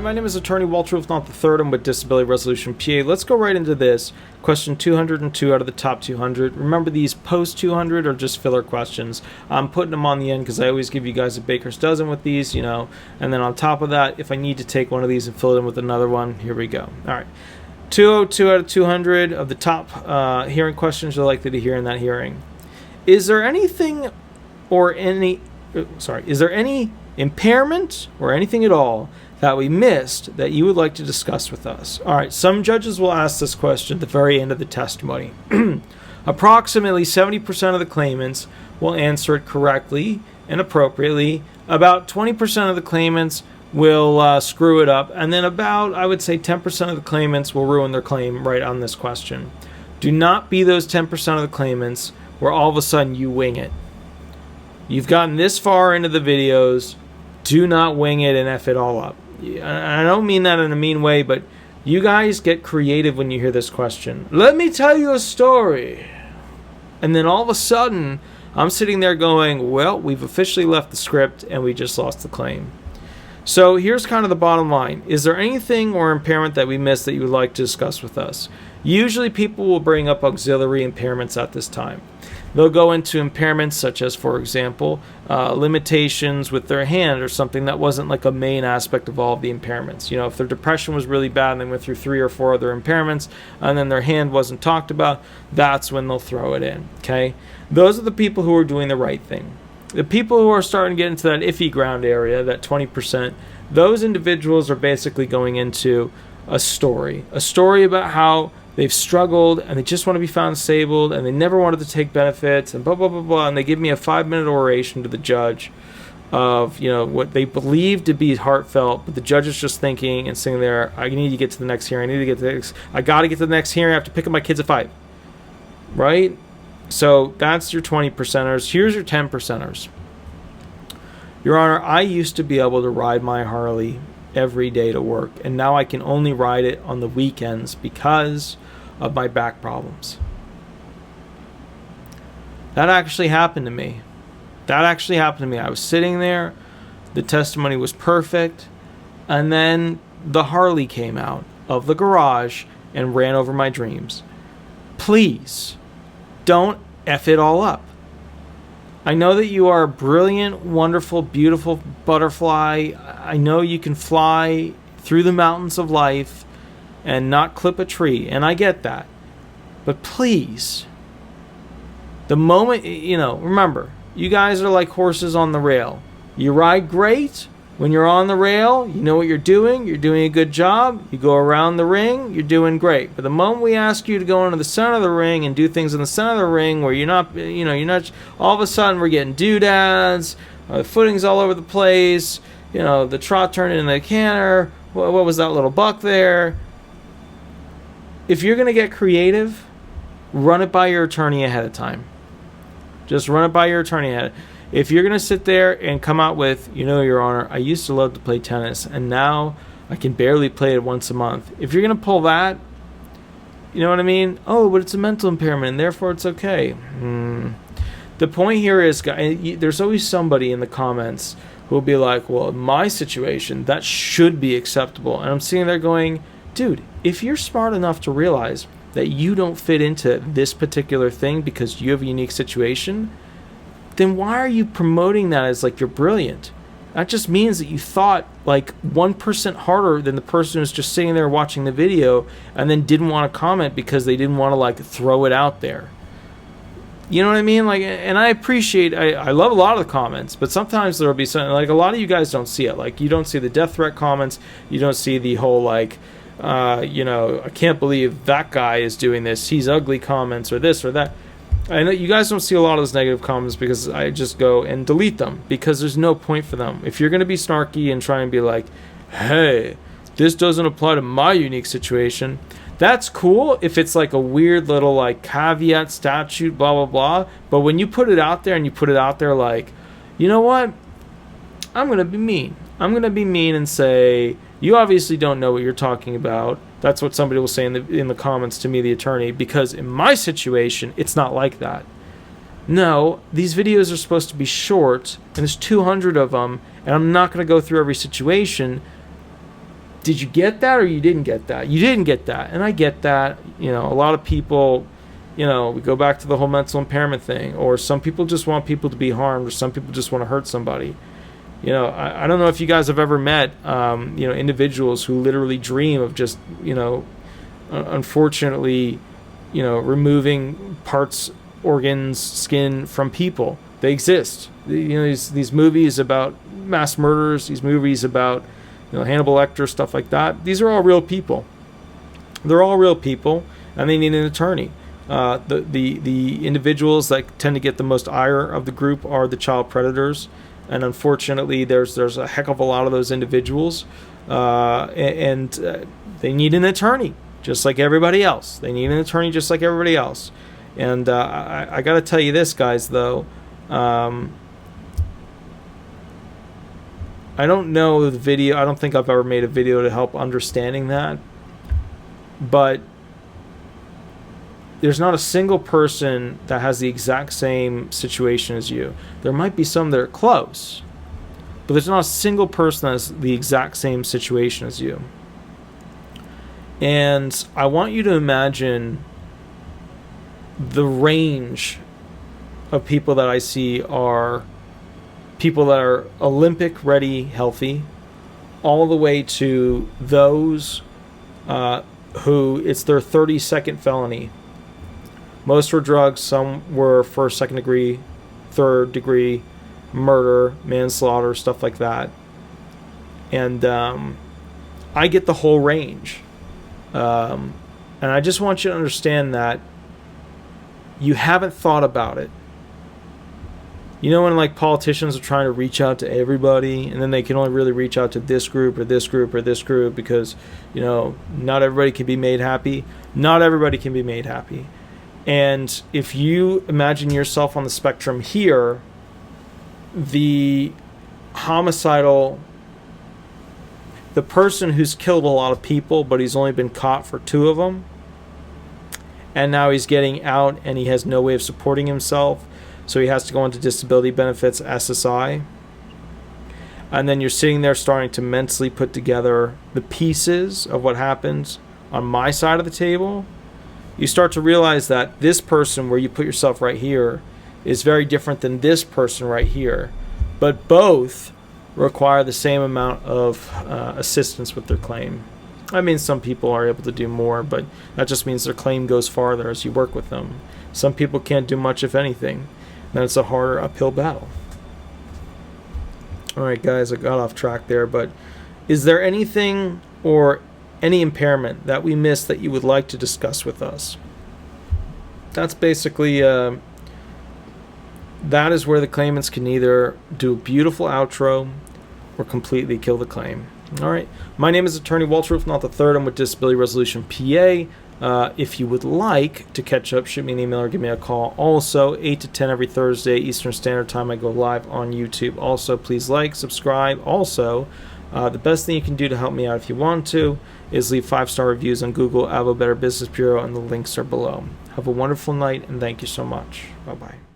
my name is Attorney Walter Wolfnott III. I'm with Disability Resolution PA. Let's go right into this. Question 202 out of the top 200. Remember, these post 200 are just filler questions. I'm putting them on the end because I always give you guys a baker's dozen with these, you know. And then on top of that, if I need to take one of these and fill it in with another one, here we go. All right. 202 out of 200 of the top hearing questions you're likely to hear in that hearing. Is there anything or any... is there any impairment or anything at all that we missed that you would like to discuss with us? All right, some judges will ask this question at the very end of the testimony. Approximately 70% of the claimants will answer it correctly and appropriately. About 20% of the claimants will screw it up, and then about, I would say, 10% of the claimants will ruin their claim right on this question. Do not be those 10% of the claimants where all of a sudden you wing it. You've gotten this far into the videos, do not wing it and F it all up. I don't mean that in a mean way, but you guys get creative when you hear this question. Let me tell you a story. And then all of a sudden, I'm sitting there going, well, we've officially left the script and we just lost the claim. So here's kind of the bottom line. Is there anything or impairment that we missed that you would like to discuss with us? Usually people will bring up auxiliary impairments at this time. They'll go into impairments such as, for example, limitations with their hand or something that wasn't like a main aspect of all of the impairments. You know, if their depression was really bad and they went through 3 or 4 other impairments and then their hand wasn't talked about, that's when they'll throw it in, okay? Those are the people who are doing the right thing. The people who are starting to get into that iffy ground area, that 20%, those individuals are basically going into a story about how they've struggled and they just want to be found disabled and they never wanted to take benefits and blah, blah, blah, blah. And they give me a 5-minute oration to the judge of, you know, what they believe to be heartfelt, but the judge is just thinking and sitting there, I need to get to the next hearing. I got to get to the next hearing. I have to pick up my kids at 5. Right? So that's your 20%ers. Here's your 10%ers. Your Honor, I used to be able to ride my Harley every day to work, and now I can only ride it on the weekends because of my back problems. That actually happened to me. I was sitting there, the testimony was perfect, and then the Harley came out of the garage and ran over my dreams. Please, don't F it all up. I know that you are a brilliant, wonderful, beautiful butterfly. I know you can fly through the mountains of life and not clip a tree, and I get that. But please, the moment, you know, remember, you guys are like horses on the rail. You ride great. When you're on the rail, you know what you're doing a good job. You go around the ring, you're doing great. But the moment we ask you to go into the center of the ring and do things in the center of the ring where you're not, all of a sudden we're getting doodads, the footing's all over the place, you know, the trot turned into a canter, what was that little buck there? If you're going to get creative, run it by your attorney ahead of time. Just run it by your attorney ahead. If you're going to sit there and come out with, you know, Your Honor, I used to love to play tennis, and now I can barely play it once a month. If you're going to pull that, you know what I mean? Oh, but it's a mental impairment, and therefore it's okay. The point here is, there's always somebody in the comments who will be like, well, in my situation, that should be acceptable. And I'm sitting there going, dude, if you're smart enough to realize that you don't fit into this particular thing because you have a unique situation, then why are you promoting that as like you're brilliant? That just means that you thought like 1% harder than the person who's just sitting there watching the video and then didn't want to comment because they didn't want to like throw it out there. You know what I mean? Like, and I appreciate, I love a lot of the comments, but sometimes there'll be something like a lot of you guys don't see it. Like, you don't see the death threat comments. You don't see the whole like, you know, I can't believe that guy is doing this. He's ugly comments or this or that. I know you guys don't see a lot of those negative comments because I just go and delete them because there's no point for them. If you're going to be snarky and try and be like, hey, this doesn't apply to my unique situation, that's cool if it's like a weird little like caveat statute, blah, blah, blah. But when you put it out there and you put it out there like, you know what? I'm going to be mean. I'm going to be mean and say, you obviously don't know what you're talking about. That's what somebody will say in the comments to me, the attorney, because in my situation, it's not like that. No, these videos are supposed to be short, and there's 200 of them, and I'm not going to go through every situation. did you get that or you didn't get that? You didn't get that. And I get that. You know, a lot of people, you know, we go back to the whole mental impairment thing, or some people just want people to be harmed, or some people just want to hurt somebody. You know, I don't know if you guys have ever met, you know, individuals who literally dream of just, you know, unfortunately, you know, removing parts, organs, skin from people. They exist. You know, these movies about mass murderers, these movies about, you know, Hannibal Lecter, stuff like that. These are all real people. They're all real people, and they need an attorney. The individuals that tend to get the most ire of the group are the child predators, and unfortunately, there's a heck of a lot of those individuals, and they need an attorney, just like everybody else. They need an attorney just like everybody else. And I got to tell you this, guys, though. I don't know the video. I don't think I've ever made a video to help understanding that. But there's not a single person that has the exact same situation as you. There might be some that are close, but there's not a single person that has the exact same situation as you. And I want you to imagine the range of people that I see are people that are Olympic ready, healthy, all the way to those who it's their 32nd felony. Most were drugs, some were first, second degree, third degree, murder, manslaughter, stuff like that. And I get the whole range. And I just want you to understand that you haven't thought about it. You know when like politicians are trying to reach out to everybody, and then they can only really reach out to this group or this group or this group because, you know, not everybody can be made happy. Not everybody can be made happy. And if you imagine yourself on the spectrum here, the homicidal, the person who's killed a lot of people, but he's only been caught for 2 of them, and now he's getting out and he has no way of supporting himself, so he has to go into disability benefits, SSI. And then you're sitting there starting to mentally put together the pieces of what happens on my side of the table. You start to realize that this person where you put yourself right here is very different than this person right here. But both require the same amount of assistance with their claim. I mean, some people are able to do more, but that just means their claim goes farther as you work with them. Some people can't do much, if anything. Then it's a harder uphill battle. Alright guys, I got off track there, but is there anything or any impairment that we missed that you would like to discuss with us? That's basically, that is where the claimants can either do a beautiful outro or completely kill the claim. Alright, my name is Attorney Walter Rufnaut III. I'm with Disability Resolution PA. If you would like to catch up, shoot me an email or give me a call. Also, 8 to 10 every Thursday, Eastern Standard Time, I go live on YouTube. Also, please like, subscribe. Also, the best thing you can do to help me out if you want to is leave 5-star reviews on Google, Avo Better Business Bureau, and the links are below. Have a wonderful night, and thank you so much. Bye-bye.